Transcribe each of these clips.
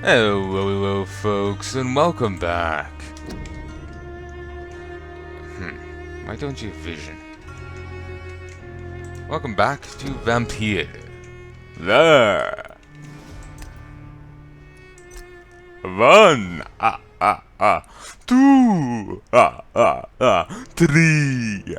Hello, folks, and welcome back. Why don't you vision? Welcome back to Vampyr. There. One. Two. Three.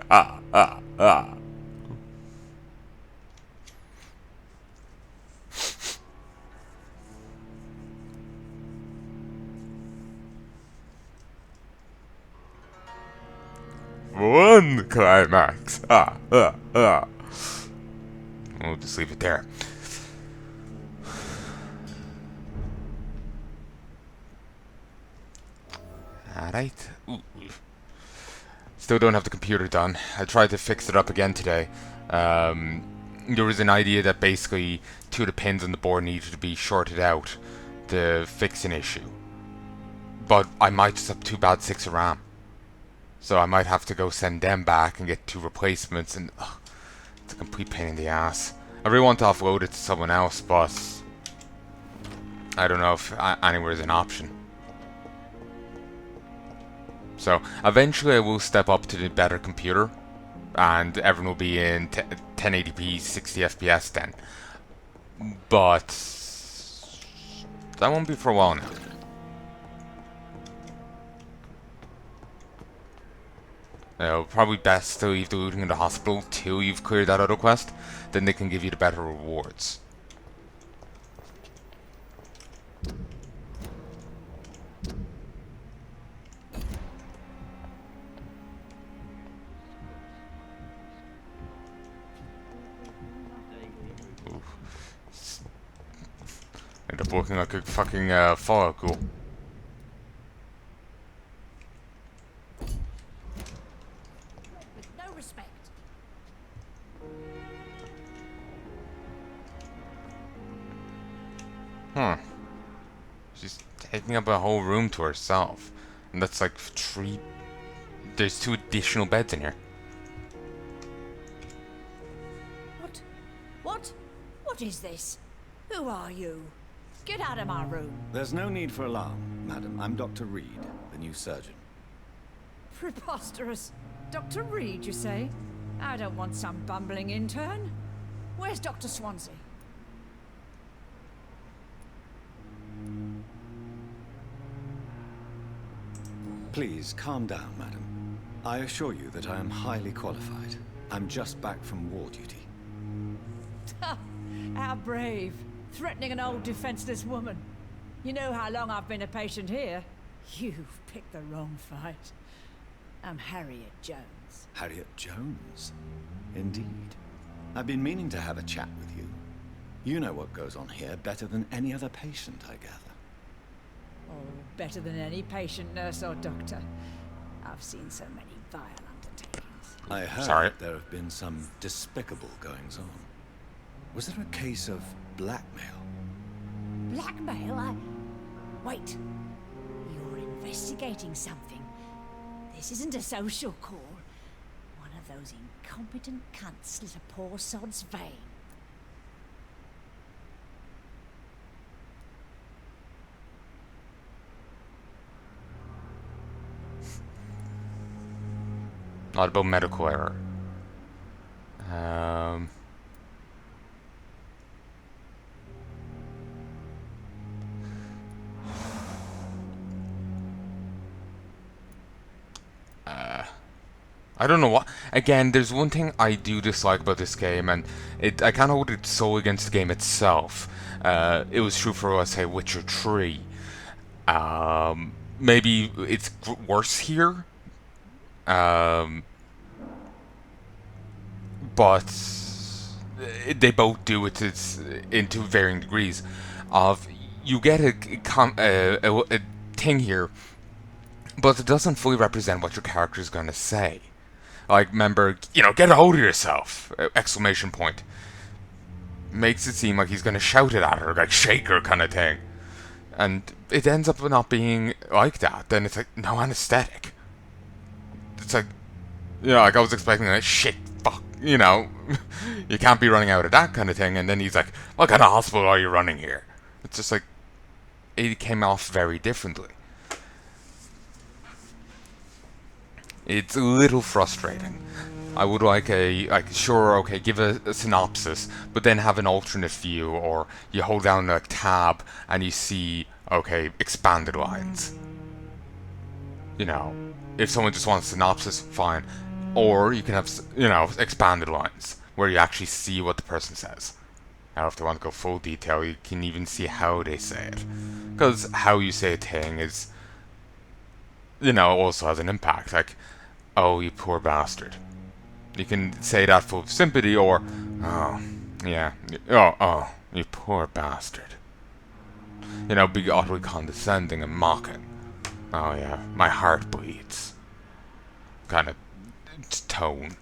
One climax. We'll just leave it there. Alright. Still don't have the computer done. I tried to fix it up again today. There was an idea that basically two of the pins on the board needed to be shorted out to fix an issue. But I might just have 2 bad 6 of RAM. So I might have to go send them back and get 2 replacements, and it's a complete pain in the ass. I really want to offload it to someone else, but I don't know if anywhere is an option. So eventually I will step up to the better computer, and everyone will be in 1080p 60 FPS then. But that won't be for a while now. Probably best to leave the looting in the hospital till you've cleared that auto quest. Then they can give you the better rewards. End up looking like a fucking Fallout ghoul. She's taking up a whole room to herself. And that's like 3... There's 2 additional beds in here. What is this? Who are you? Get out of my room. There's no need for alarm, madam. I'm Dr. Reed, the new surgeon. Preposterous. Dr. Reed, you say? I don't want some bumbling intern. Where's Dr. Swansea? Please, calm down, madam. I assure you that I am highly qualified. I'm just back from war duty. How brave. Threatening an old defenseless woman. You know how long I've been a patient here? You've picked the wrong fight. I'm Harriet Jones. Harriet Jones? Indeed. I've been meaning to have a chat with you. You know what goes on here better than any other patient, I gather. Oh, better than any patient, nurse, or doctor. I've seen so many vile undertakings. I heard there have been some despicable goings-on. Was there a case of blackmail? Blackmail? Wait. You're investigating something. This isn't a social call. One of those incompetent cunts slit a poor sod's vein. Not about medical error. I don't know what. Again, there's one thing I do dislike about this game, and I can't hold it solely against the game itself. It was true for, let's say, Witcher 3. Maybe it's worse here. But they both do it into varying degrees. Of you get a thing here, but it doesn't fully represent what your character is going to say. Like, remember, get a hold of yourself! Exclamation point. Makes it seem like he's going to shout it at her, like shake her kind of thing. And it ends up not being like that. Then it's like, no anesthetic. It's like, like I was expecting that shit, fuck, you can't be running out of that kind of thing. And then he's like, what kind of hospital are you running here? It's just like, it came off very differently. It's a little frustrating. I would like sure, okay, give a synopsis, but then have an alternate view, or you hold down a tab and you see, okay, expanded lines. You know, if someone just wants a synopsis, fine. Or you can have, expanded lines, where you actually see what the person says. Now, if they want to go full detail, you can even see how they say it. Because how you say a thing is, also has an impact. Like, oh, you poor bastard. You can say that full of sympathy, or, oh, yeah, oh, you poor bastard. Be utterly condescending and mocking. Oh, yeah, my heart bleeds. Kind of tone.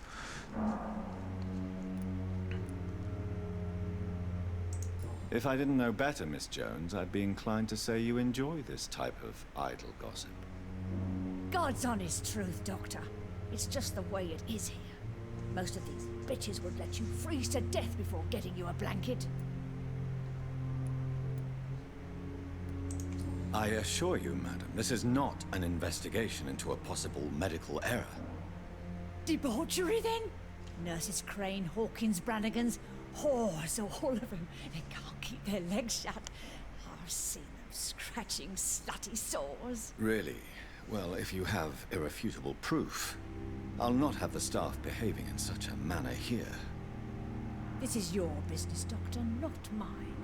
If I didn't know better, Miss Jones, I'd be inclined to say you enjoy this type of idle gossip. God's honest truth, Doctor. It's just the way it is here. Most of these bitches would let you freeze to death before getting you a blanket. I assure you, madam, this is not an investigation into a possible medical error. Debauchery, then? Nurses Crane, Hawkins, Brannigans, whores, all of them. They can't keep their legs shut. I've seen them scratching slutty sores. Really? Well, if you have irrefutable proof, I'll not have the staff behaving in such a manner here. This is your business, Doctor, not mine.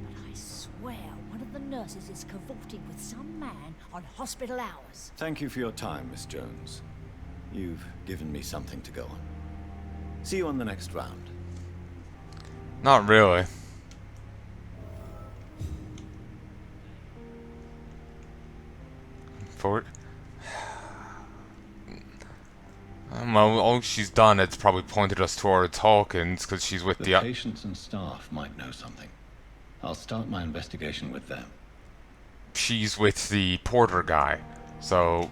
But I swear one of the nurses is cavorting with some man on hospital hours. Thank you for your time, Miss Jones. You've given me something to go on. See you on the next round. Not really. Forward. Well, all she's done is probably pointed us towards Hawkins, because she's with The patients and staff might know something. I'll start my investigation with them. She's with the porter guy, so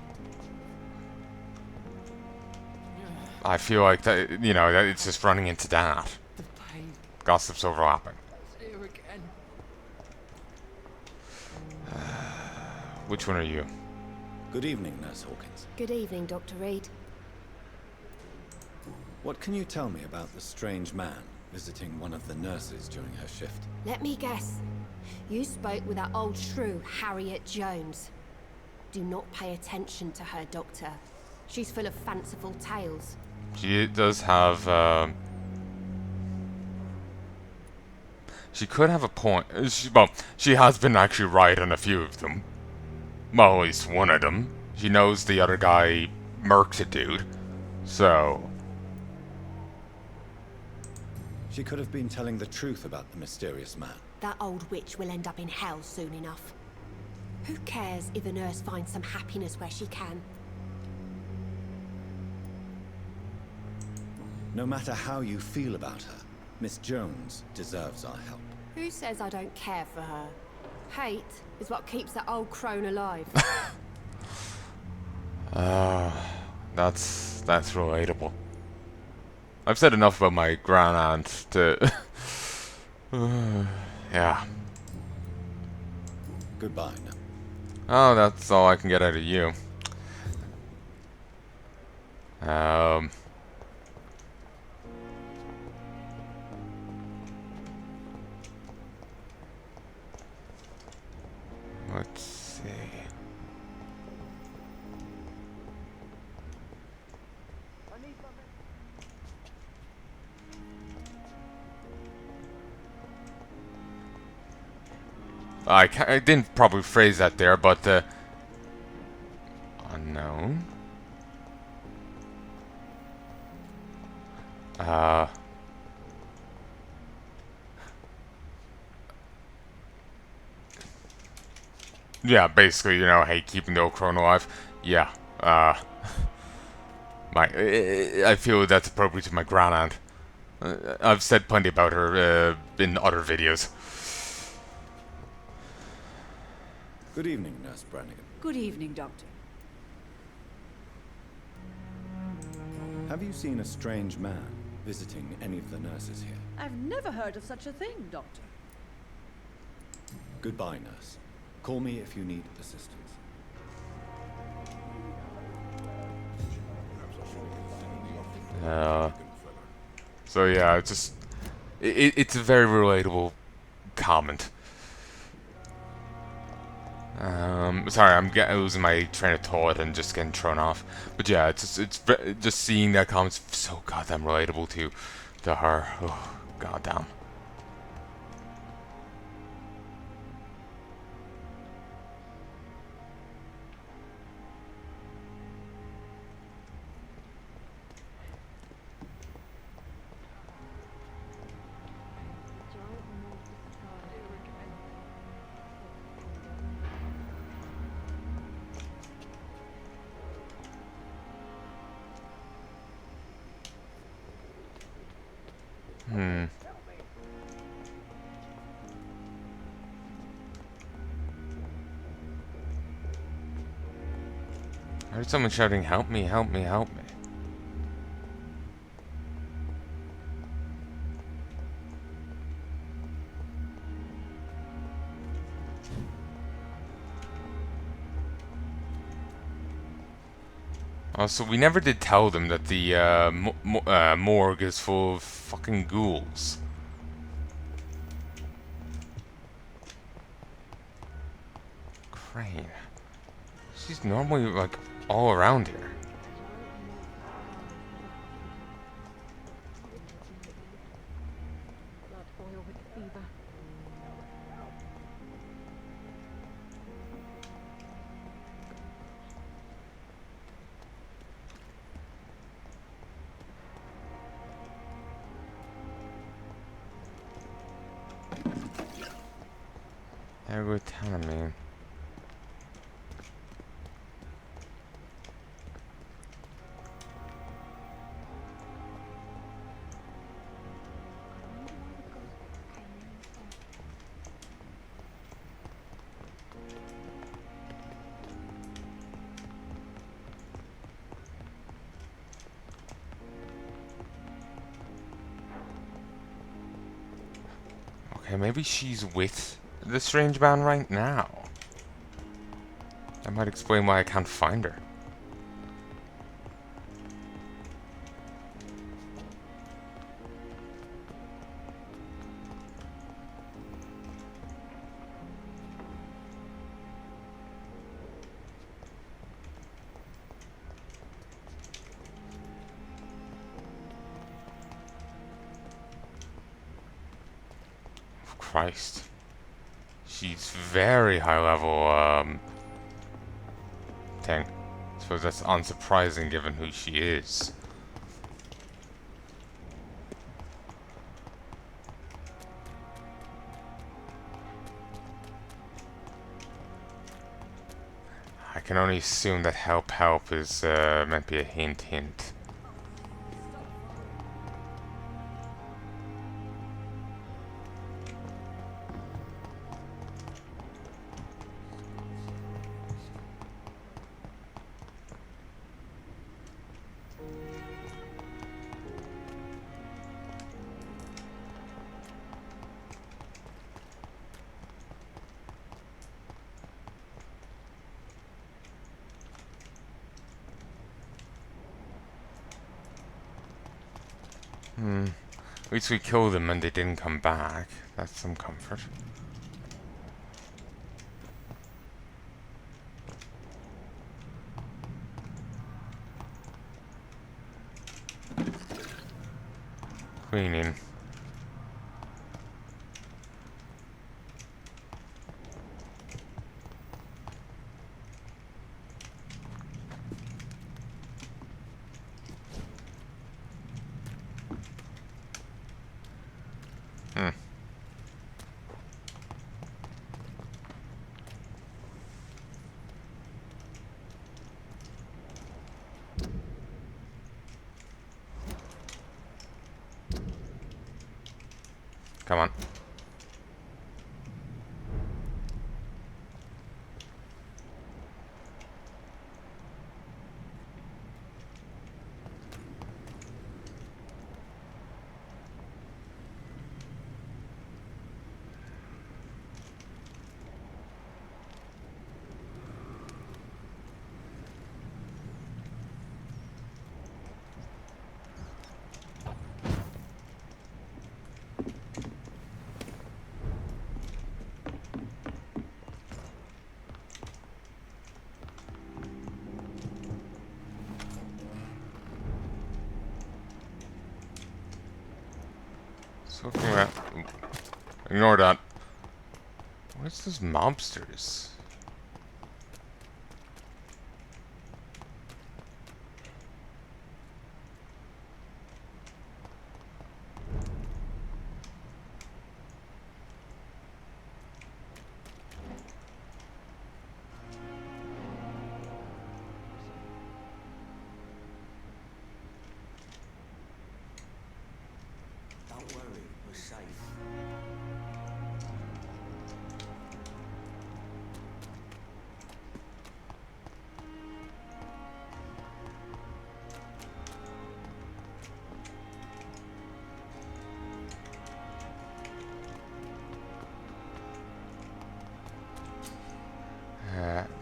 I feel like that, that it's just running into that. The pain. Gossip's overlapping. Here again. Which one are you? Good evening, Nurse Hawkins. Good evening, Dr. Reed. What can you tell me about the strange man visiting one of the nurses during her shift? Let me guess. You spoke with that old shrew, Harriet Jones. Do not pay attention to her, Doctor. She's full of fanciful tales. She does have, she could have a point. She has been actually right on a few of them. Well, at least one of them. She knows the other guy murked a dude. So she could have been telling the truth about the mysterious man. That old witch will end up in hell soon enough. Who cares if a nurse finds some happiness where she can? No matter how you feel about her, Miss Jones deserves our help. Who says I don't care for her? Hate is what keeps that old crone alive. That's relatable. I've said enough about my grand-aunt to... yeah. Goodbye now. Oh, that's all I can get out of you. Let's see. I didn't probably phrase that there, but unknown. Yeah, basically, hey, keeping the old crone alive. Yeah, I feel that's appropriate to my grand-aunt. I've said plenty about her in other videos. Good evening, Nurse Brannigan. Good evening, Doctor. Have you seen a strange man visiting any of the nurses here? I've never heard of such a thing, Doctor. Goodbye, nurse. Call me if you need assistance. So yeah, it's just it's a very relatable comment. Sorry, I'm losing my train of thought and just getting thrown off. But yeah, just seeing that comment's so goddamn relatable to her. Oh, goddamn. I heard someone shouting, "Help me, help me, help me." Also, we never did tell them that the morgue is full of fucking ghouls. Crane. She's normally, like, all around here. Blood boil with fever. They're good telling me. Okay, maybe she's with the strange man right now. That might explain why I can't find her. Christ. She's very high level, thing. I suppose that's unsurprising given who she is. I can only assume that help help is meant to be a hint hint. At least we killed them and they didn't come back. That's some comfort. Cleaning. Just looking at... Ignore that. What's those mobsters? Don't worry, we're safe.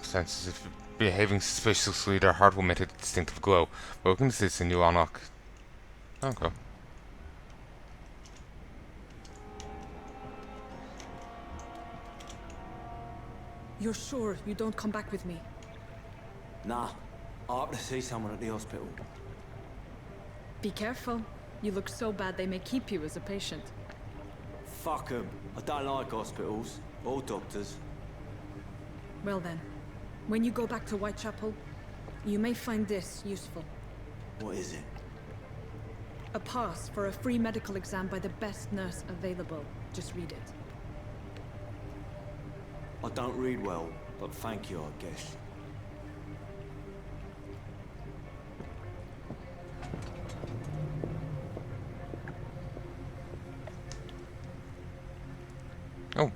Senses if behaving suspiciously, their heart will emit a distinctive glow. Welcome to this, and you unlock. Okay. You're sure you don't come back with me? Nah, I have to see someone at the hospital. Be careful. You look so bad they may keep you as a patient. Fuck 'em. I don't like hospitals or doctors. Well then, when you go back to Whitechapel, you may find this useful. What is it? A pass for a free medical exam by the best nurse available. Just read it. I don't read well, but thank you, I guess. Oh,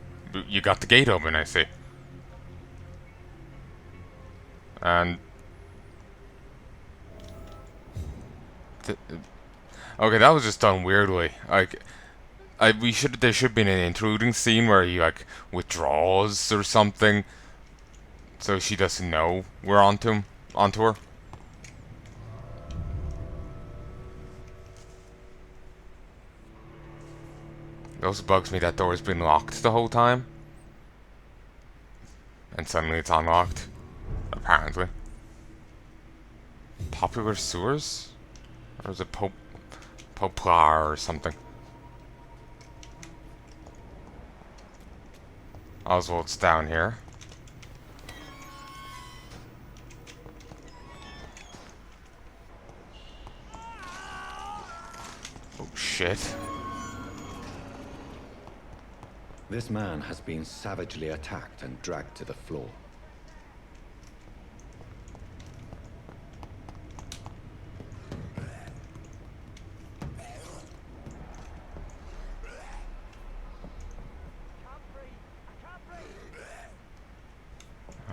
you got the gate open, I see. And... okay, that was just done weirdly. Like... there should be an intruding scene where he like withdraws or something, so she doesn't know we're onto her. It also bugs me that door has been locked the whole time, and suddenly it's unlocked. Apparently, popular sewers, or is it Poplar or something? Oswald's down here. Oh shit. This man has been savagely attacked and dragged to the floor.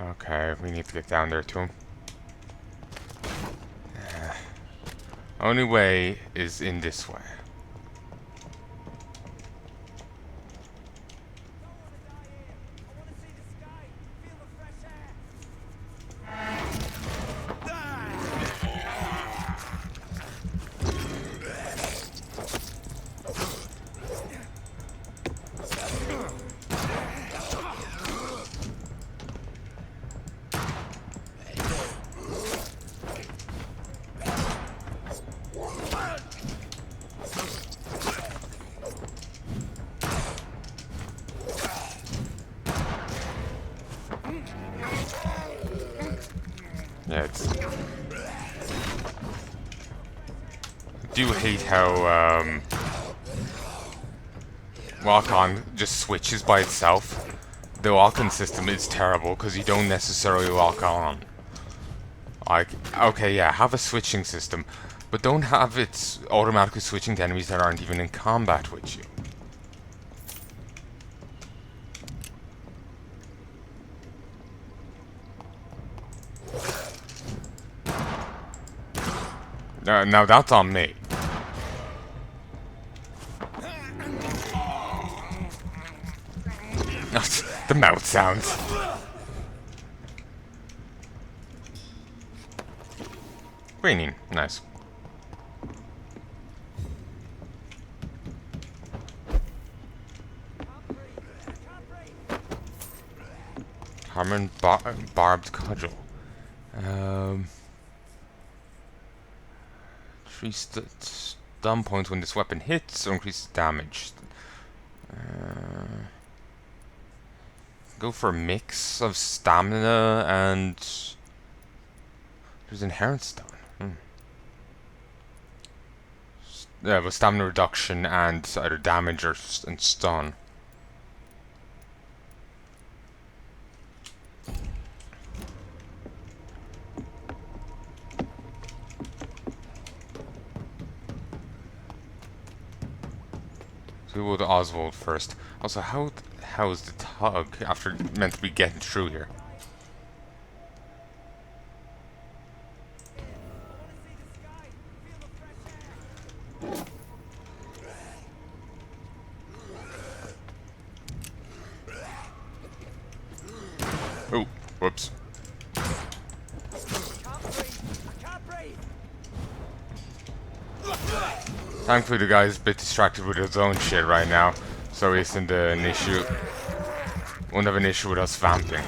Okay, we need to get down there to him. Only way is in this way. Yeah, it's... I do hate how, walk-on just switches by itself. The walk-on system is terrible, because you don't necessarily walk on. Like, okay, yeah, have a switching system, but don't have it automatically switching to enemies that aren't even in combat with you. Now that's on me. The mouth sounds. Greening, nice. Harmon barbed cudgel. Increase the stun points when this weapon hits, or increases damage. Go for a mix of stamina and there's inherent stone. Yeah, with stamina reduction and either damage or and stun. So we'll go to Oswald first. Also, how is the tug after meant to be getting through here? Oh, whoops. Thankfully the guy's a bit distracted with his own shit right now, so he isn't an issue. Won't have an issue with us vamping.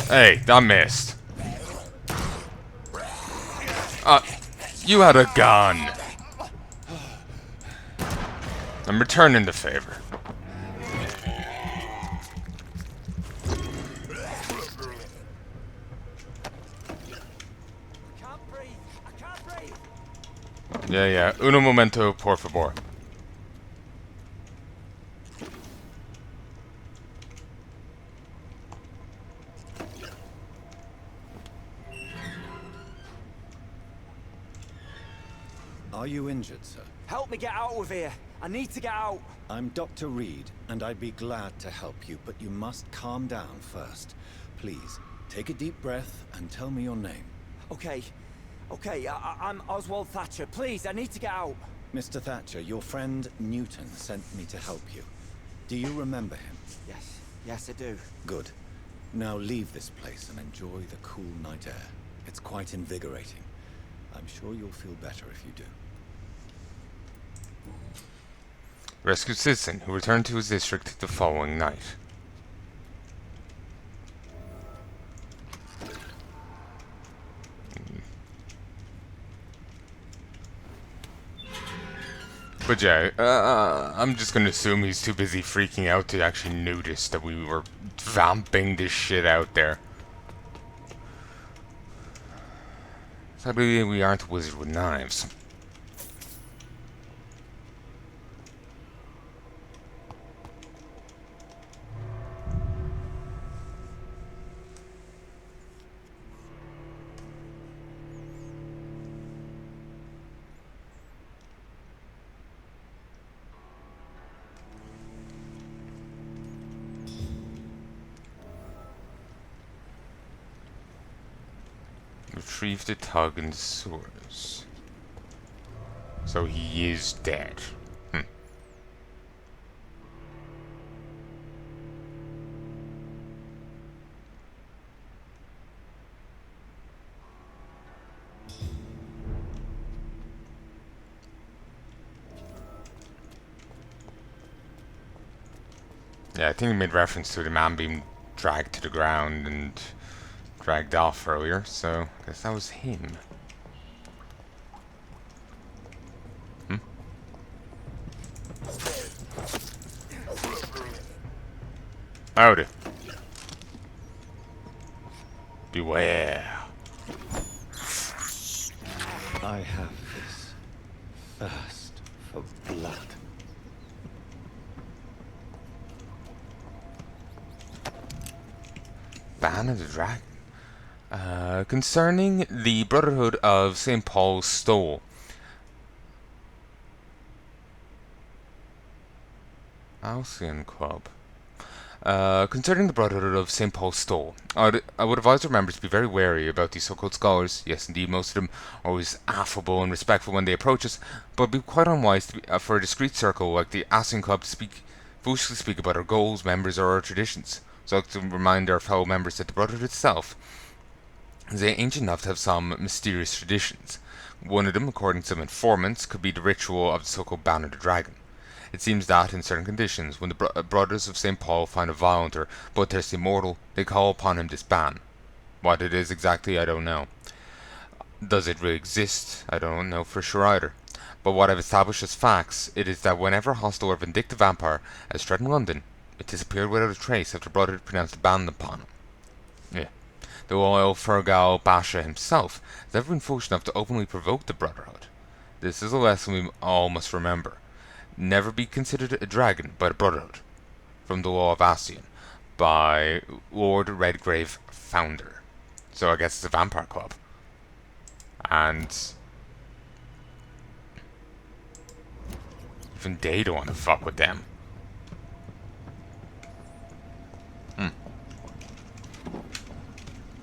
Hey, that missed. You had a gun. I'm returning the favor. Yeah. Uno momento, por favor. Are you injured, sir? Help me get out of here. I need to get out. I'm Dr. Reed, and I'd be glad to help you, but you must calm down first. Please, take a deep breath and tell me your name. Okay. I'm Oswald Thatcher. Please, I need to get out. Mr. Thatcher, your friend Newton sent me to help you. Do you remember him? Yes, I do. Good. Now leave this place and enjoy the cool night air. It's quite invigorating. I'm sure you'll feel better if you do. Rescued citizen who returned to his district the following night. But yeah, I'm just gonna assume he's too busy freaking out to actually notice that we were vamping this shit out there. Sadly, we aren't a wizard with knives. Retrieve the tug and the sewers. So he is dead. Yeah, I think he made reference to the man being dragged to the ground and dragged off earlier, so I guess that was him. Howdy. Beware. I have this thirst for blood. Ban of the Dragon. Concerning the Brotherhood of St. Paul's Stole. Alcyon Club. Concerning the Brotherhood of St. Paul's Stole, I would advise our members to be very wary about these so-called scholars. Yes, indeed, most of them are always affable and respectful when they approach us, but it would be quite unwise to be, for a discreet circle like the Alcyon Club to foolishly speak about our goals, members, or our traditions. So I'd like to remind our fellow members that the Brotherhood itself is ancient enough to have some mysterious traditions. One of them, according to some informants, could be the ritual of the so-called Ban of the Dragon. It seems that, in certain conditions, when the brothers of St. Paul find a violent or bloodthirsty mortal, they call upon him to ban. What it is exactly, I don't know. Does it really exist? I don't know for sure either. But what I've established as facts, it is that whenever a hostile or vindictive vampire has threatened London, it disappeared without a trace after Brother had pronounced a ban upon him. Yeah. The loyal Fergal Basha himself has never been foolish enough to openly provoke the Brotherhood. This is a lesson we all must remember. Never be considered a dragon by the Brotherhood. From the Law of Ascian, by Lord Redgrave, founder. So I guess it's a vampire club. And even they don't want to fuck with them.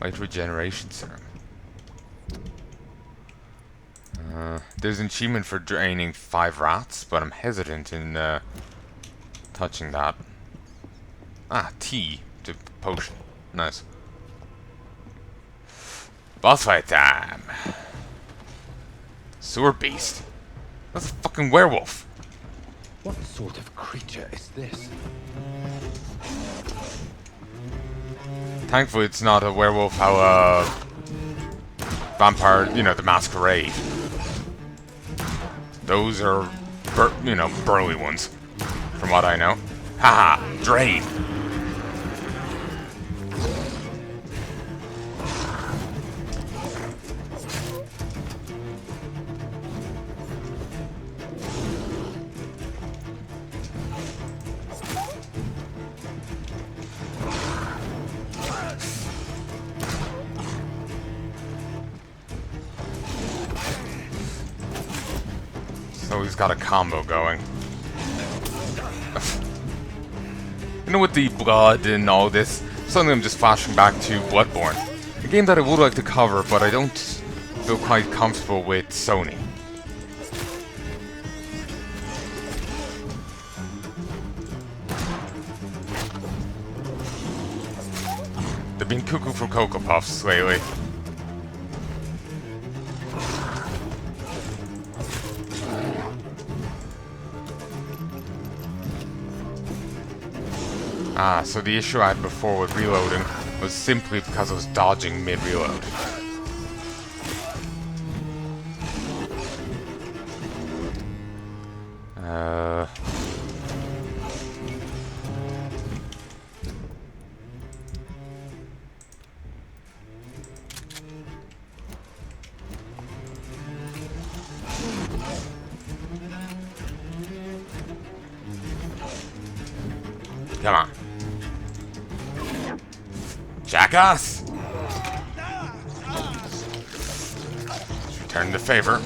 Light regeneration serum. There's an achievement for draining 5 rats, but I'm hesitant in touching that. Ah, tea to potion. Nice. Boss fight time. Sewer beast. That's a fucking werewolf. What sort of creature is this? Thankfully, it's not a werewolf. How vampire, you know, the masquerade. Those are, burly ones, from what I know. Haha, drain. So he's got a combo going. You know, with the blood and all this, suddenly I'm just flashing back to Bloodborne. A game that I would like to cover, but I don't feel quite comfortable with Sony. They've been cuckoo for Cocoa Puffs lately. Ah, so the issue I had before with reloading was simply because I was dodging mid-reload. Come on. Jackass! Return the favor.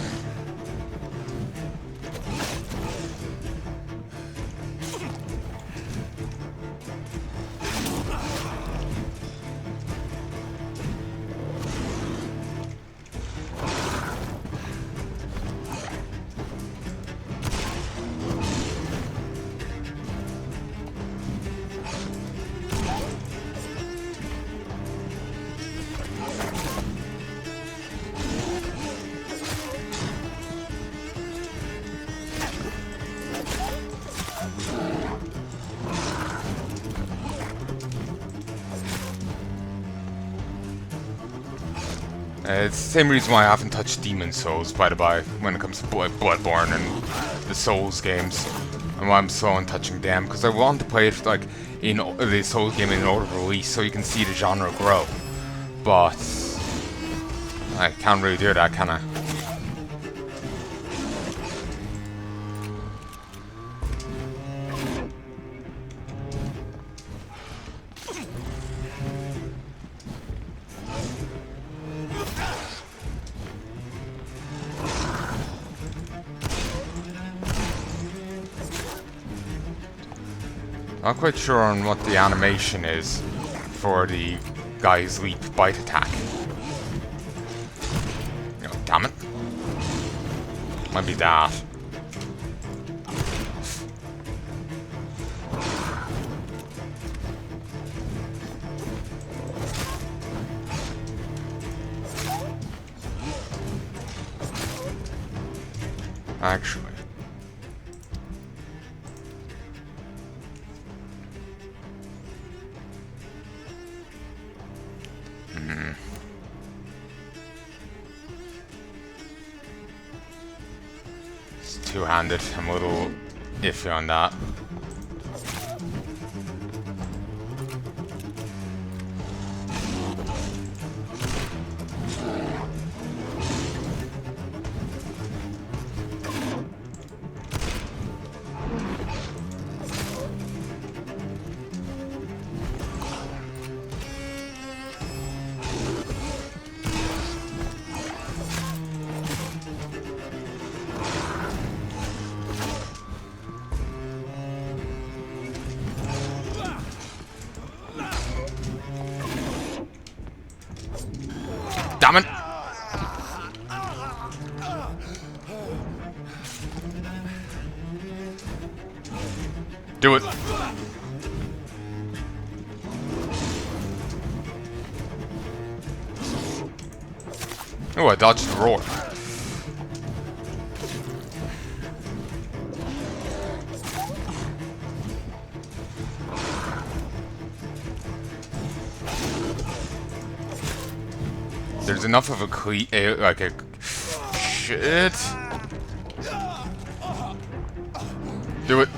It's the same reason why I haven't touched Demon Souls, by the by, when it comes to Bloodborne and the Souls games. And why I'm slow on touching them, because I want to play it like in the Souls game in order of release so you can see the genre grow. But I can't really do that, can I? Not quite sure on what the animation is for the guy's leap bite attack. Oh, damn it. Might be that. Actually. two-handed. I'm a little iffy on that. Damn it! Do it. Oh, I dodged the roar. There's enough of a like a shit. Do it.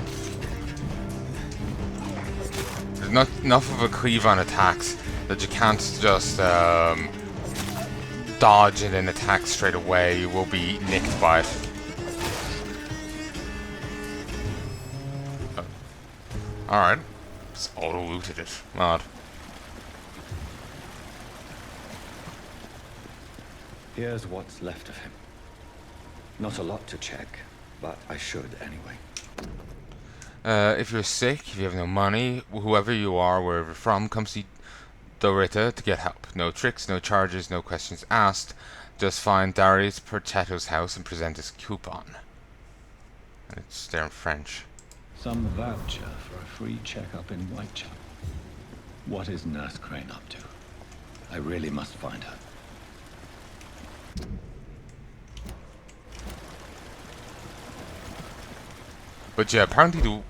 There's not enough of a cleave on attacks that you can't just dodge and then attack straight away. You will be nicked by it. Alright. Just auto-looted it. Mad. Here's what's left of him. Not a lot to check, but I should anyway. If you're sick, if you have no money, whoever you are, wherever you're from, come see Dorita to get help. No tricks, no charges, no questions asked. Just find Darius Perchetto's house and present his coupon. And it's there in French. Some voucher for a free checkup in Whitechapel. What is Nurse Crane up to? I really must find her. But yeah, apparently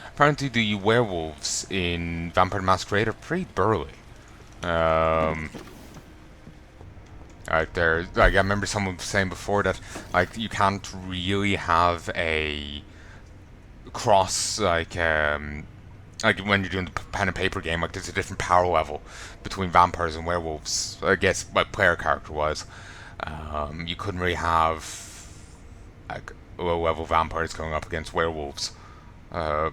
apparently the werewolves in Vampire the Masquerade are pretty burly. Like I remember someone saying before that like you can't really have a cross like when you're doing the pen and paper game, like there's a different power level between vampires and werewolves. I guess like player character wise, you couldn't really have like low level vampires going up against werewolves. Let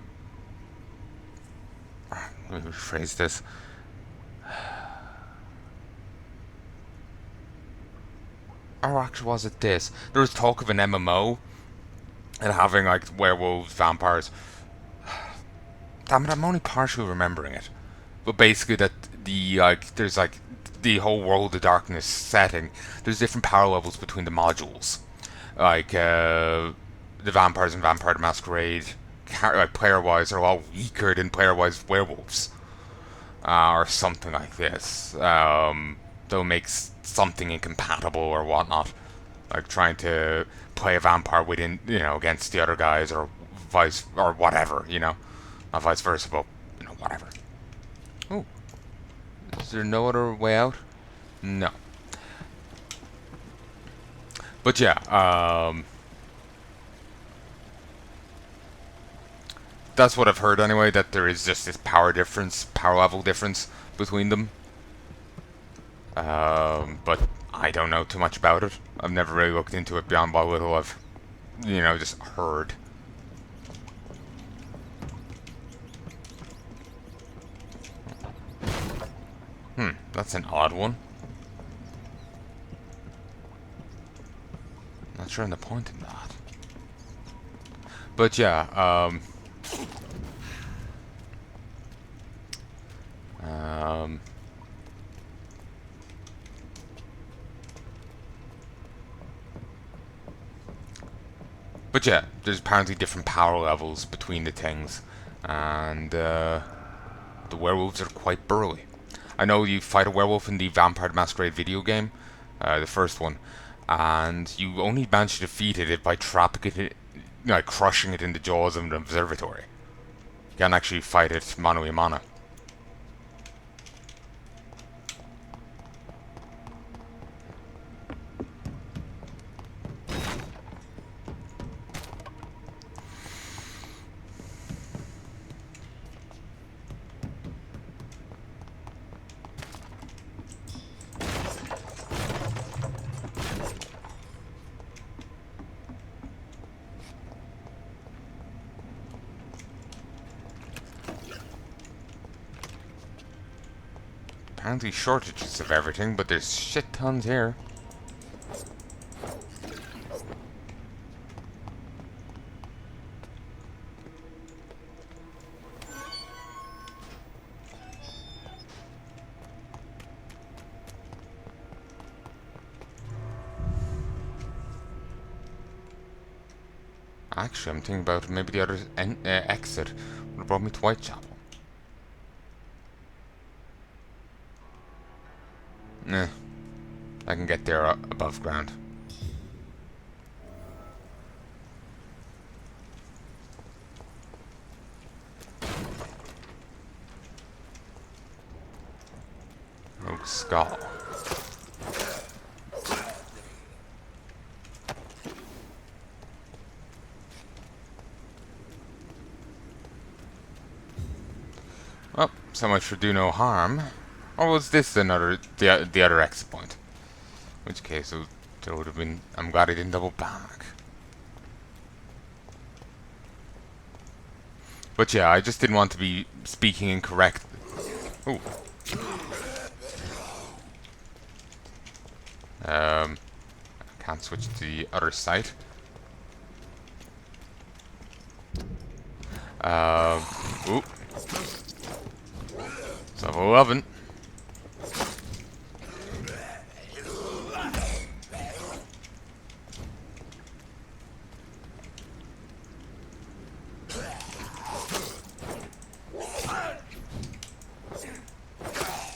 me rephrase this. Or actually was it this? There was talk of an MMO and having like werewolves, vampires. Damn it, I'm only partially remembering it. But basically that there's like the whole World of Darkness setting, there's different power levels between the modules. Like the vampires in Vampire the Masquerade, like player-wise, are all weaker than player-wise werewolves. Or something like this. That'll make something incompatible or whatnot. Like trying to play a vampire within, against the other guys or whatever, Not vice versa, but, whatever. Oh. Is there no other way out? No. But yeah, that's what I've heard anyway, that there is just this power level difference between them. But I don't know too much about it. I've never really looked into it beyond what little I've, just heard. That's an odd one. Not sure on the point in that. But yeah, but yeah, there's apparently different power levels between the things, and the werewolves are quite burly. I know you fight a werewolf in the Vampire the Masquerade video game, the first one, and you only manage to defeat it by trapping it, like crushing it in the jaws of an observatory. You can't actually fight it mano a mano. apparently shortages of everything, but there's shit tons here. Actually, I'm thinking about maybe the other exit would have brought me to Whitechapel. Nah, I can get there above ground. Oh, skull. Well, so much for do no harm. Or was this the other exit point? In which case, there would have been. I'm glad I didn't double back. But yeah, I just didn't want to be speaking incorrect. Ooh. Can't switch to the other site. Ooh. It's level 11.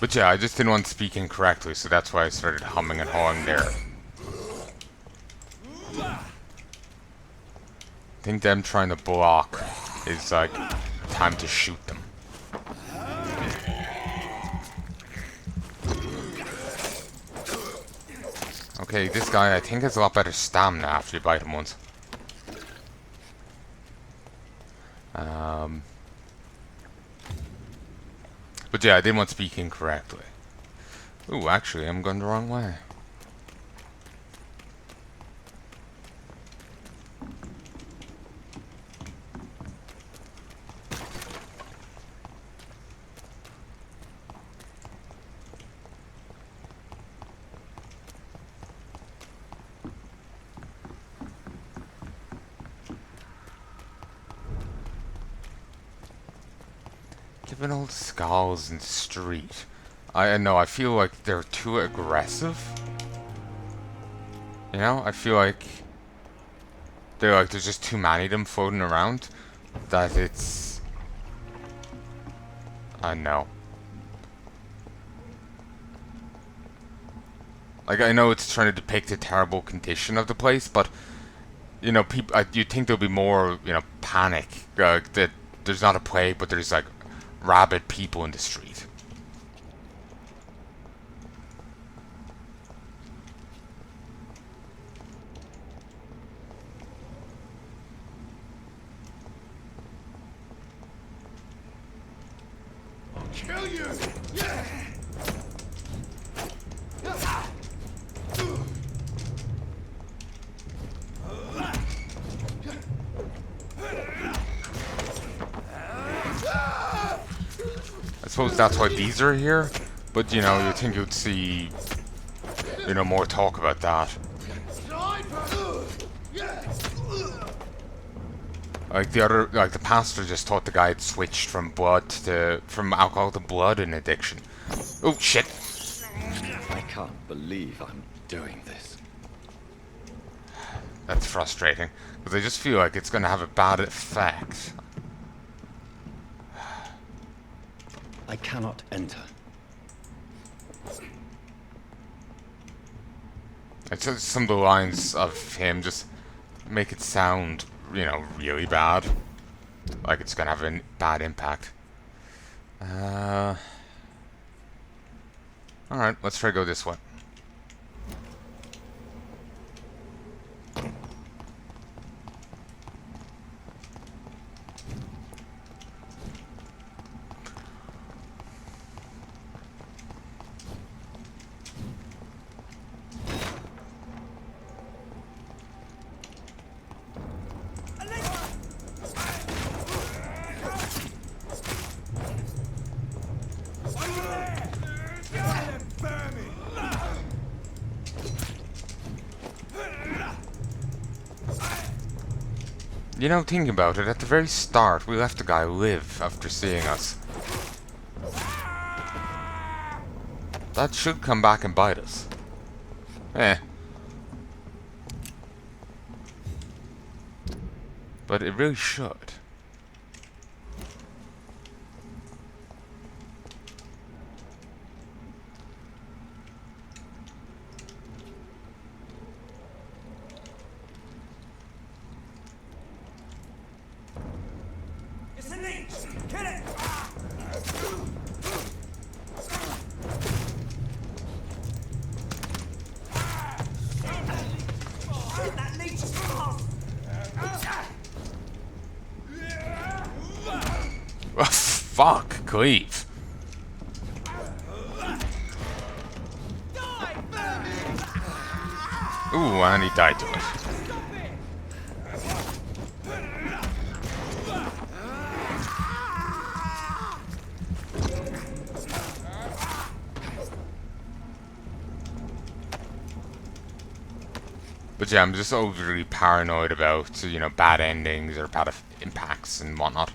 But yeah, I just didn't want to speak incorrectly, so that's why I started humming and hawing there. I think them trying to block is like time to shoot them. Okay, this guy I think has a lot better stamina after you bite him once. But yeah, I didn't want to speak incorrectly. Ooh, actually, I'm going the wrong way. Given all the skulls in the street, I know, I feel like they're too aggressive. You know, I feel like there's just too many of them floating around that it's... I know. Like, I know it's trying to depict a terrible condition of the place, but you know, people, you'd think there'll be more, you know, panic. That there's not a plague, but there's like rabid people in the street. I'll kill you! Yeah! I suppose that's why these are here, but you know, you'd think you'd see, you know, more talk about that. Like the pastor just thought the guy had switched from alcohol to blood in addiction. Oh shit! I can't believe I'm doing this. That's frustrating, because I just feel like it's going to have a bad effect. I cannot enter. It's just some of the lines of him just make it sound, you know, really bad. Like it's going to have a bad impact. Alright, let's try to go this way. You know, thinking about it, at the very start, we left the guy live after seeing us. That should come back and bite us. Eh. But it really should. It's a leech! Kill it! That leech is fast! Oh, fuck, Cleave. Ooh, and he died to it. But yeah, I'm just overly paranoid about, you know, bad endings or bad impacts and whatnot.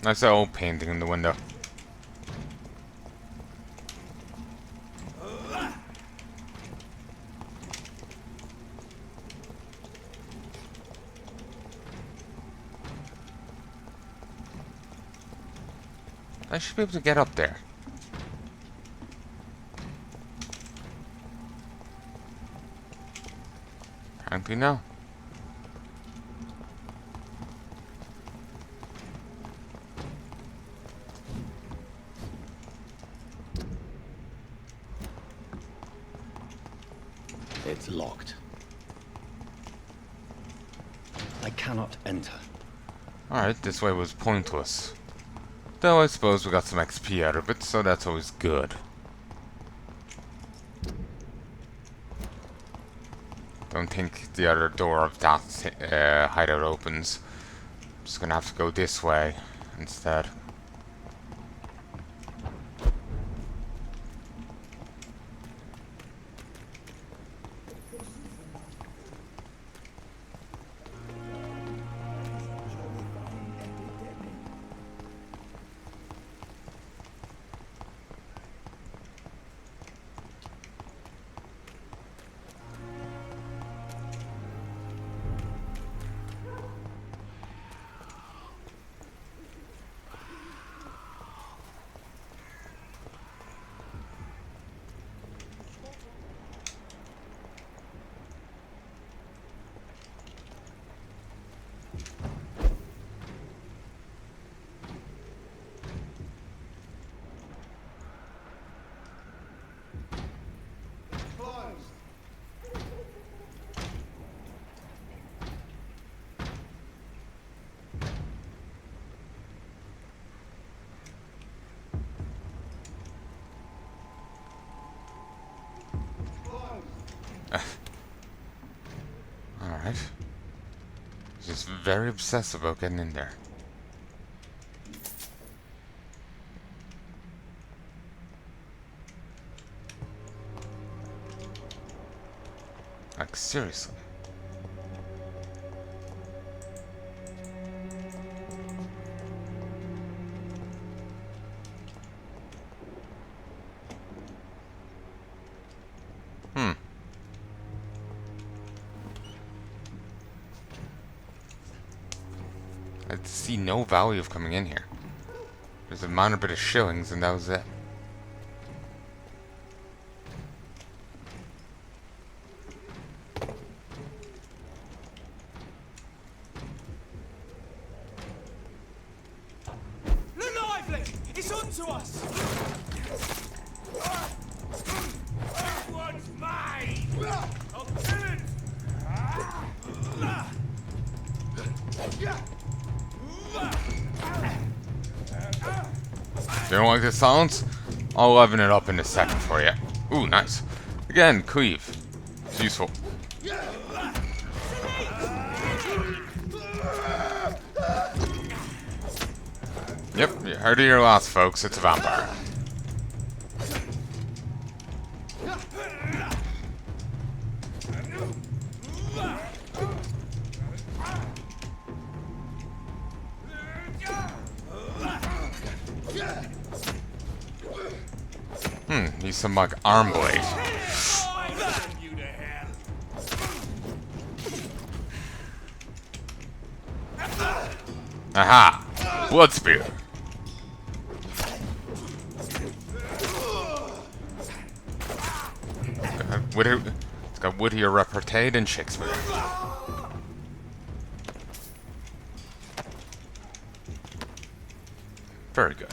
Nice old painting in the window. I should be able to get up there. Apparently no. It's locked. I cannot enter. Alright, this way was pointless. Though I suppose we got some XP out of it, so that's always good. Don't think the other door of that hideout opens. Just gonna have to go this way instead. Alright. Just very obsessed about getting in there. Like, seriously. I see no value of coming in here. There's a minor bit of shillings and that was it. Lively! It's onto us! This one's mine! I'll kill it! You don't like the sounds? I'll leaven it up in a second for you. Ooh, nice. Again, cleave. It's useful. Yep, you heard it here last, folks. It's a vampire. Need some like arm blade. Aha! Blood spear. It's got wittier repartee than Shakespeare. Very good.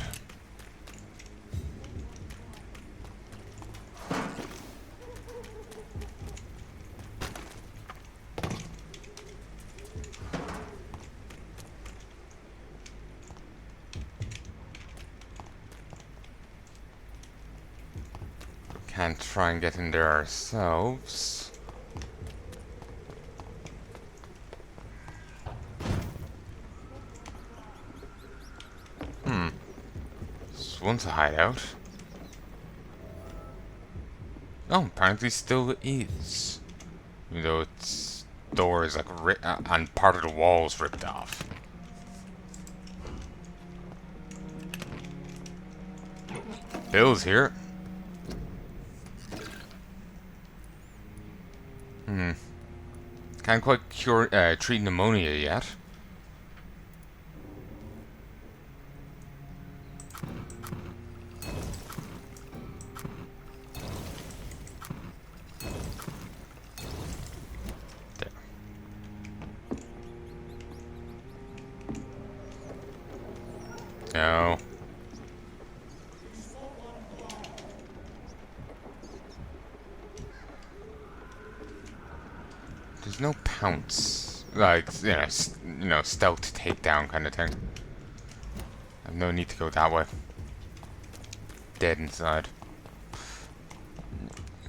Can't try and get in there ourselves. This one's a hideout. Oh, apparently still is. Even though its door is like and part of the wall's ripped off. Bill's here. Can't quite treat pneumonia yet. There. No. There's no pounce, like stealth takedown kind of thing. I have no need to go that way. Dead inside.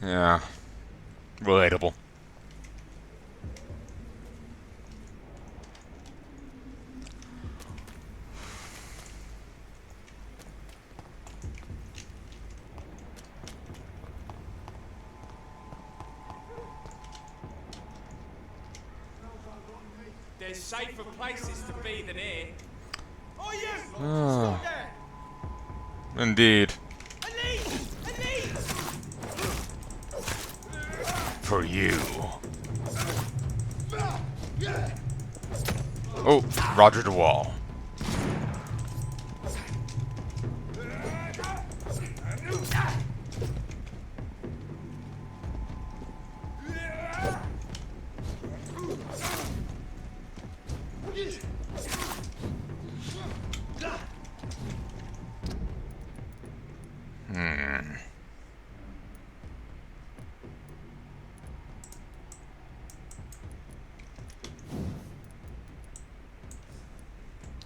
Yeah, relatable. There's safer places to be than here. Oh, you! Oh. Indeed. For you. Oh, Roger the Wall.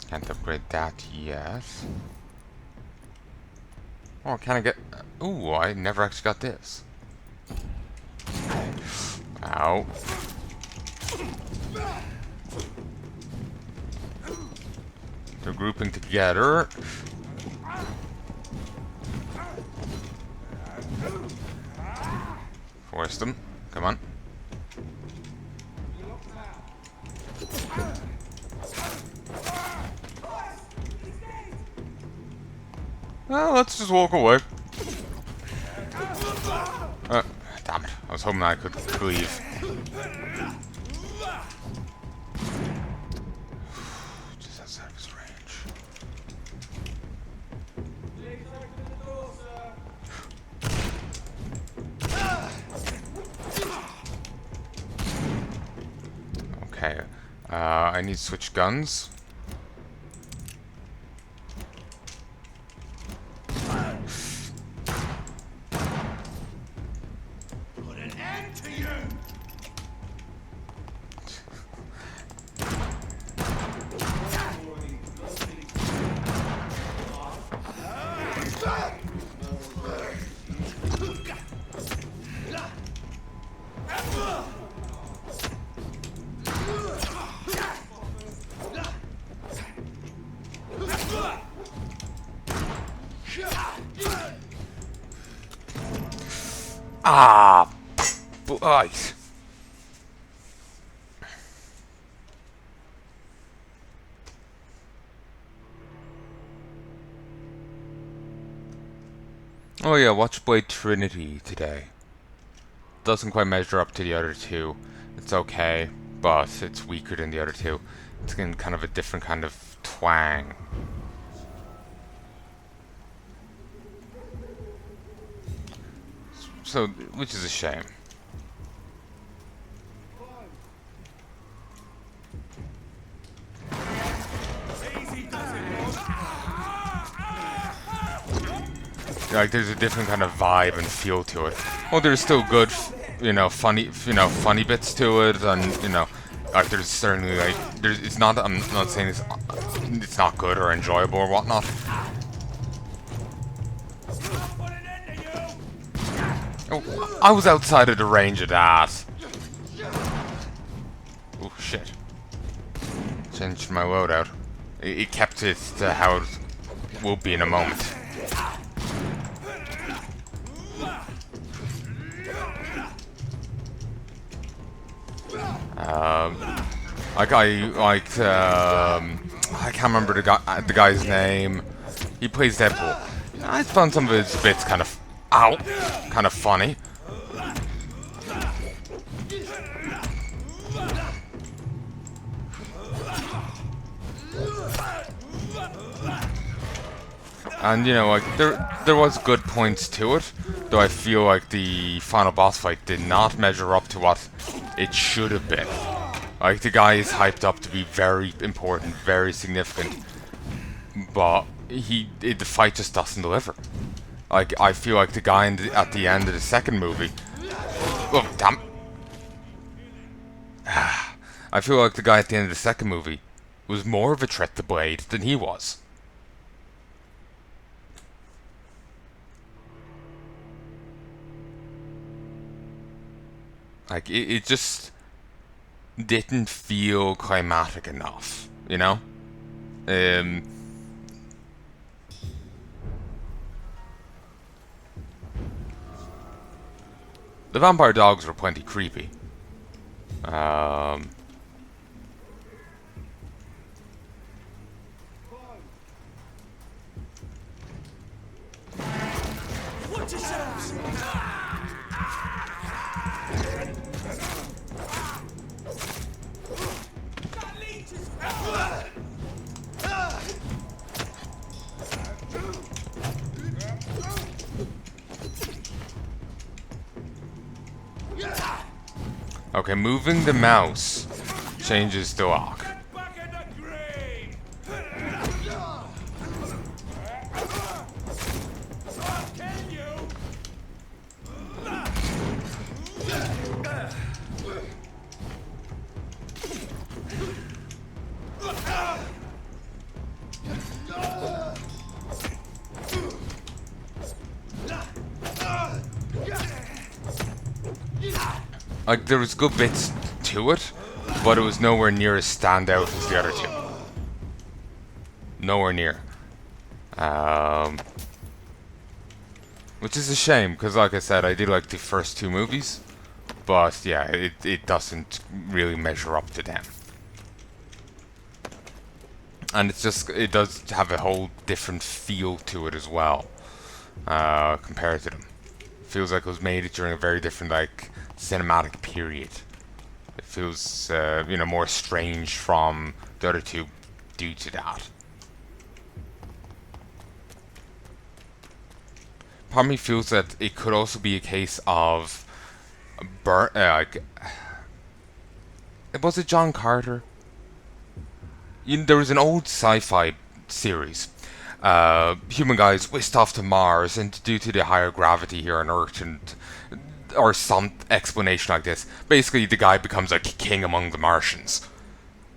Can't upgrade that yet. Oh, can I get... Ooh, I never actually got this. Ow. They're grouping together. Force them. Come on. Well, let's just walk away. Damn it. I was hoping I could leave. Just outside of his range. Okay. I need to switch guns. Ah, right. Oh yeah, watch Blade Trinity today. Doesn't quite measure up to the other two. It's okay, but it's weaker than the other two. It's in kind of a different kind of twang. So, which is a shame. Like, there's a different kind of vibe and feel to it. Well, there's still good, funny bits to it, and like there's certainly it's not. I'm not saying it's not good or enjoyable or whatnot. Oh, I was outside of the range of that. Oh shit! Changed my loadout. It kept it to how it will be in a moment. I can't remember the guy's name. He plays Deadpool. I found some of his bits kind of funny. And like there was good points to it, though I feel like the final boss fight did not measure up to what it should have been. Like, the guy is hyped up to be very important, very significant, but the fight just doesn't deliver. Like, I feel like the guy at the end of the second movie. Oh damn! I feel like the guy at the end of the second movie was more of a threat to Blade than he was. Like, it just didn't feel climatic enough, The vampire dogs were plenty creepy. Watch yourselves! Okay, moving the mouse changes the lock. Like, there was good bits to it, but it was nowhere near as standout as the other two. Nowhere near. Which is a shame, because like I said, I did like the first two movies, but yeah, it doesn't really measure up to them. And it does have a whole different feel to it as well, compared to them. It feels like it was made during a very different, cinematic period. It feels, more strange from the other two due to that. Part of me feels that it could also be a case of was it John Carter? There was an old sci-fi series. Human guys whisked off to Mars, and due to the higher gravity here on Earth, or some explanation like this, basically the guy becomes like king among the Martians.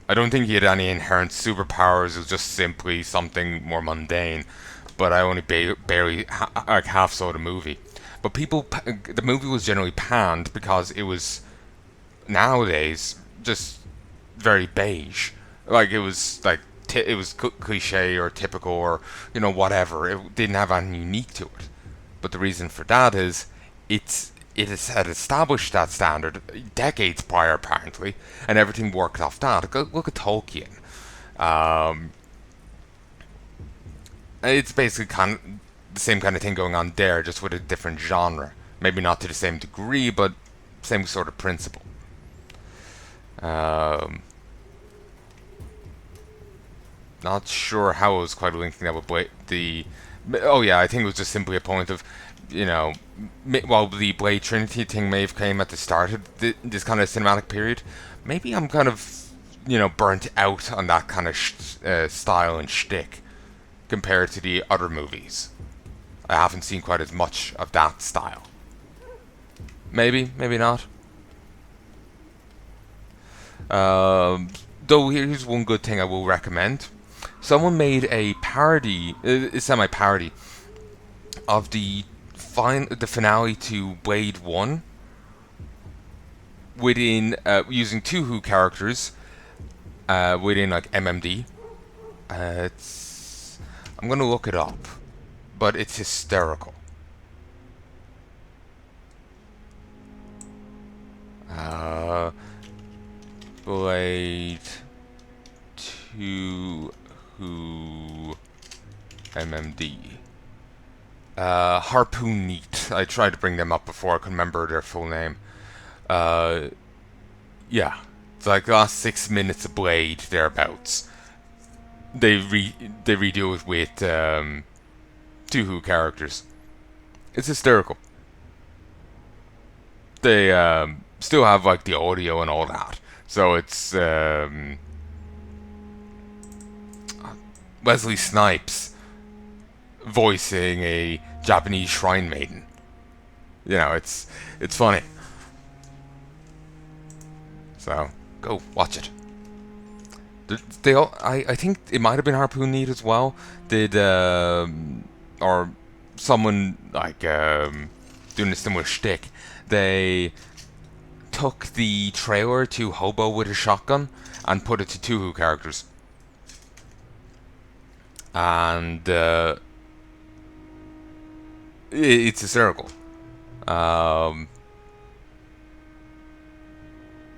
I don't think he had any inherent superpowers. It was just simply something more mundane. But I only barely half saw the movie. But the movie was generally panned because it was nowadays just very beige. Like, it was like it was cliche or typical or whatever. It didn't have anything unique to it. But the reason for that is had established that standard decades prior, apparently, and everything worked off that. Look at Tolkien. It's basically kind of the same kind of thing going on there, just with a different genre. Maybe not to the same degree, but same sort of principle. Not sure how it was quite linking that with the... Oh yeah, I think it was just simply a point of, while the Blade Trinity thing may have came at the start of this kind of cinematic period, maybe I'm kind of, burnt out on that kind of style and shtick compared to the other movies. I haven't seen quite as much of that style. Maybe not. Though here's one good thing I will recommend. Someone made a parody, a semi-parody, of the finale to Blade 1 within using two Who characters within like MMD. I'm gonna look it up, but it's hysterical. Blade 2 Who MMD. Harpoon Neat. I tried to bring them up before. I couldn't remember their full name. Yeah, it's like the last 6 minutes of Blade thereabouts. They redo it with two Who characters. It's hysterical. They still have like the audio and all that, so it's Wesley Snipes voicing a Japanese shrine maiden. It's funny. So go watch it. I think it might have been Harpoon Need as well. Or someone like doing a similar shtick. They took the trailer to Hobo with a Shotgun and put it to two Who characters. And it's hysterical.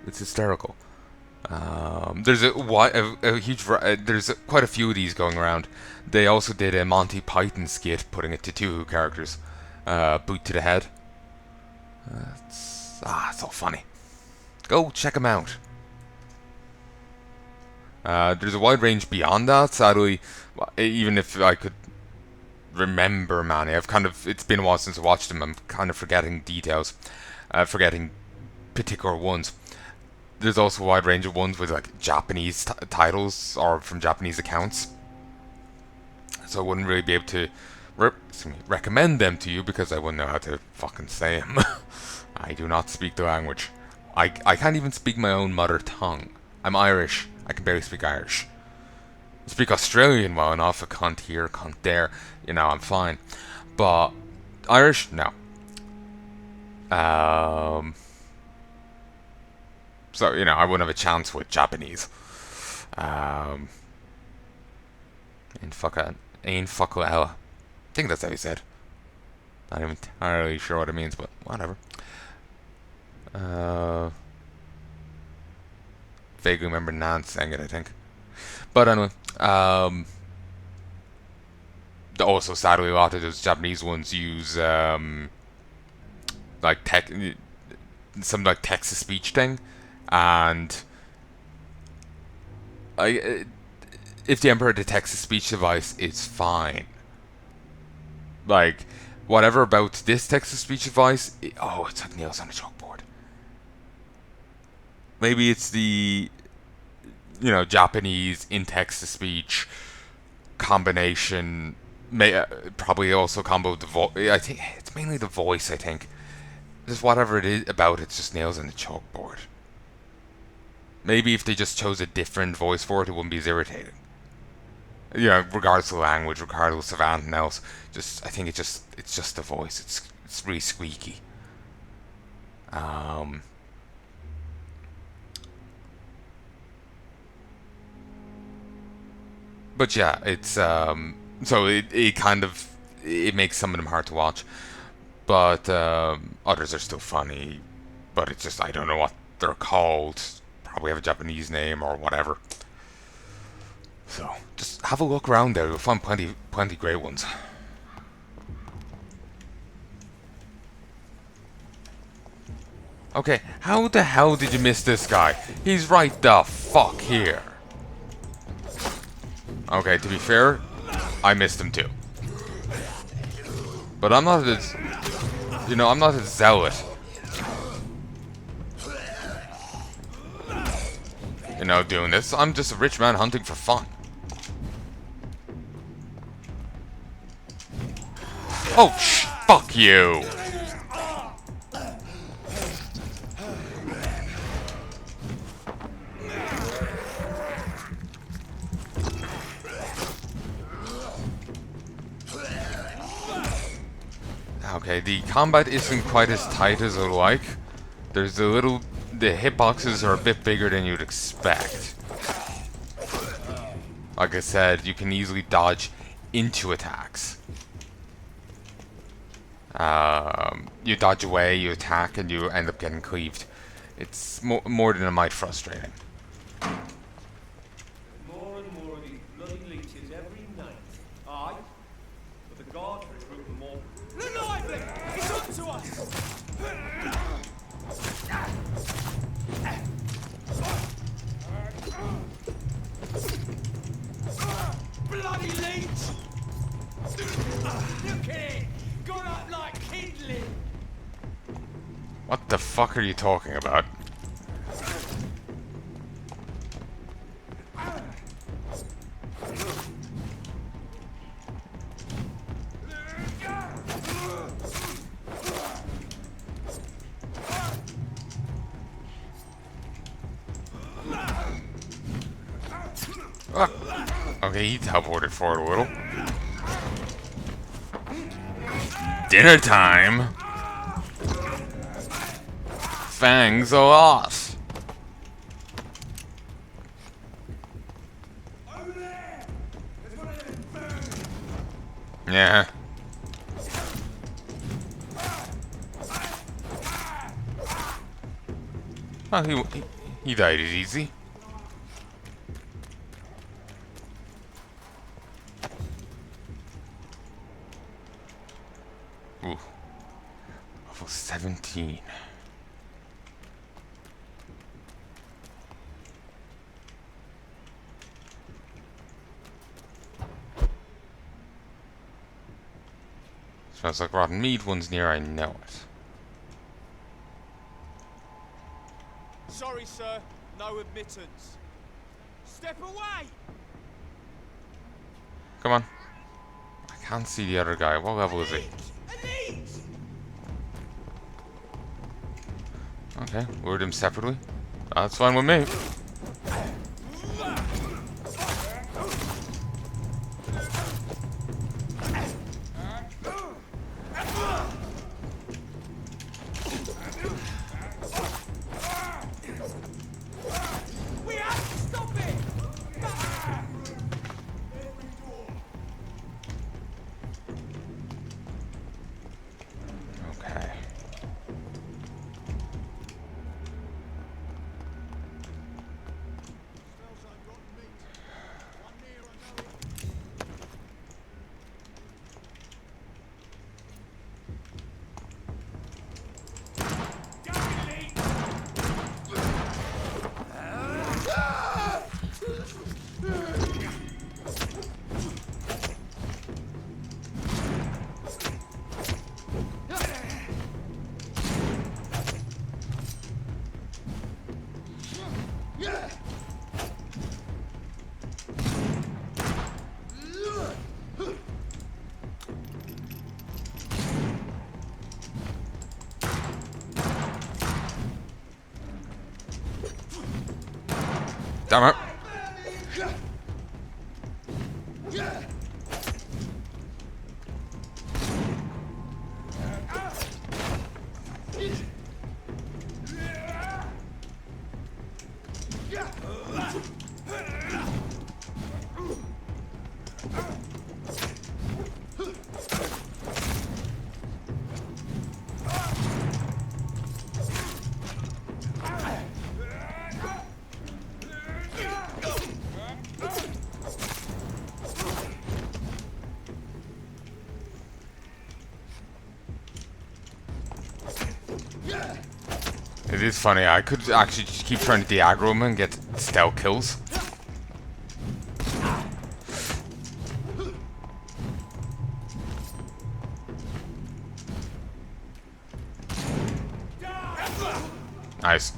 It's hysterical. There's a huge there's quite a few of these going around. They also did a Monty Python skit putting it to two Who characters. Boot to the head. It's all funny. Go check them out. There's a wide range beyond that. Sadly, even if I could remember many, it's been a while since I watched them. I'm kind of forgetting details, forgetting particular ones. There's also a wide range of ones with like Japanese titles or from Japanese accounts. So I wouldn't really be able to recommend them to you because I wouldn't know how to fucking say them. I do not speak the language. I can't even speak my own mother tongue. I'm Irish. I can barely speak Irish. I speak Australian well enough. I can't here, can't there. I'm fine. But Irish, no. So, I wouldn't have a chance with Japanese. Ain't fuckalella. I think that's how he said. Not even entirely sure what it means, but whatever. Vaguely remember Nan saying it, I think. But anyway, also sadly a lot of those Japanese ones use some like text-to-speech thing, and if the Emperor detects a speech device, it's fine. Like, whatever about this text-to-speech device, it's like nails on a chalkboard. Maybe it's the, Japanese in text-to-speech combination. Probably also combo the voice. I think it's mainly the voice, I think. Just whatever it is about, it's just nails on the chalkboard. Maybe if they just chose a different voice for it, it wouldn't be as irritating. Regardless of the language, regardless of anything else. I think it's just the voice. It's really squeaky. But yeah, it's so it kind of it makes some of them hard to watch, but others are still funny. But it's just I don't know what they're called. Probably have a Japanese name or whatever. So just have a look around there. You'll find plenty great ones. Okay, how the hell did you miss this guy? He's right the fuck here. Okay, to be fair, I missed him too. But I'm not as, I'm not as zealot. Doing this. I'm just a rich man hunting for fun. Oh, fuck you. Okay, the combat isn't quite as tight as I like. The hitboxes are a bit bigger than you'd expect. Like I said, you can easily dodge into attacks. You dodge away, you attack, and you end up getting cleaved. It's more than it might frustrating. More and more of these bloody leeches every night. Aye? But the guards recruit more. Lively! It's up to us! Bloody leech! Look at it! Gone up like kindling! What the fuck are you talking about? Okay, he teleported forward a little. Dinner time! Fangs are off! Yeah. Oh, he died easy. Ooh. Level 17. Smells like rotten meat. One's near, I know it. Sorry, sir. No admittance. Step away! Come on. I can't see the other guy. What level is he? Okay, lured him separately. That's fine with me. We have to stop it! Okay. Damn it. It is funny, I could actually just keep trying to de-aggro him and get stealth kills. Nice.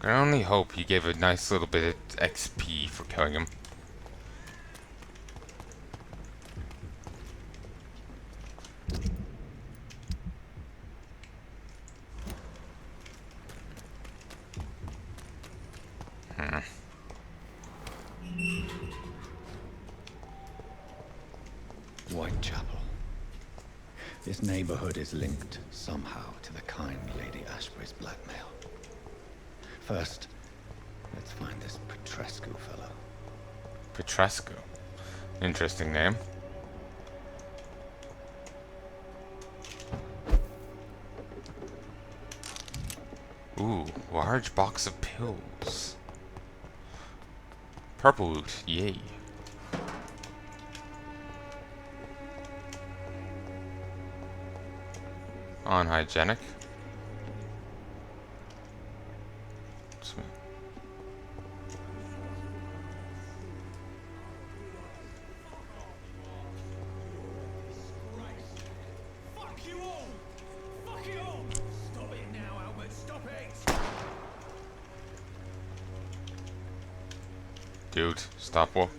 I only hope he gave a nice little bit of XP for killing him. Whitechapel. This neighborhood is linked somehow to the kind Lady Ashbury's blackmail. First, let's find this Petrescu fellow. Petrescu. Interesting name. Ooh, large box of pills. Purple loot, yay. Unhygienic. Fuck you all! Fuck it all! Stop it now, Albert! Stop it! Dude, stop what?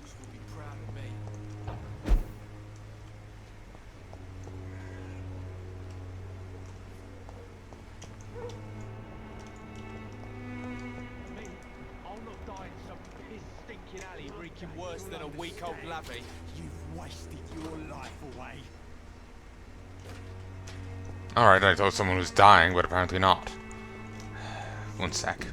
Worse than a week-old lavvy. You've wasted your life away. Alright, I thought someone was dying, but apparently not. One sec.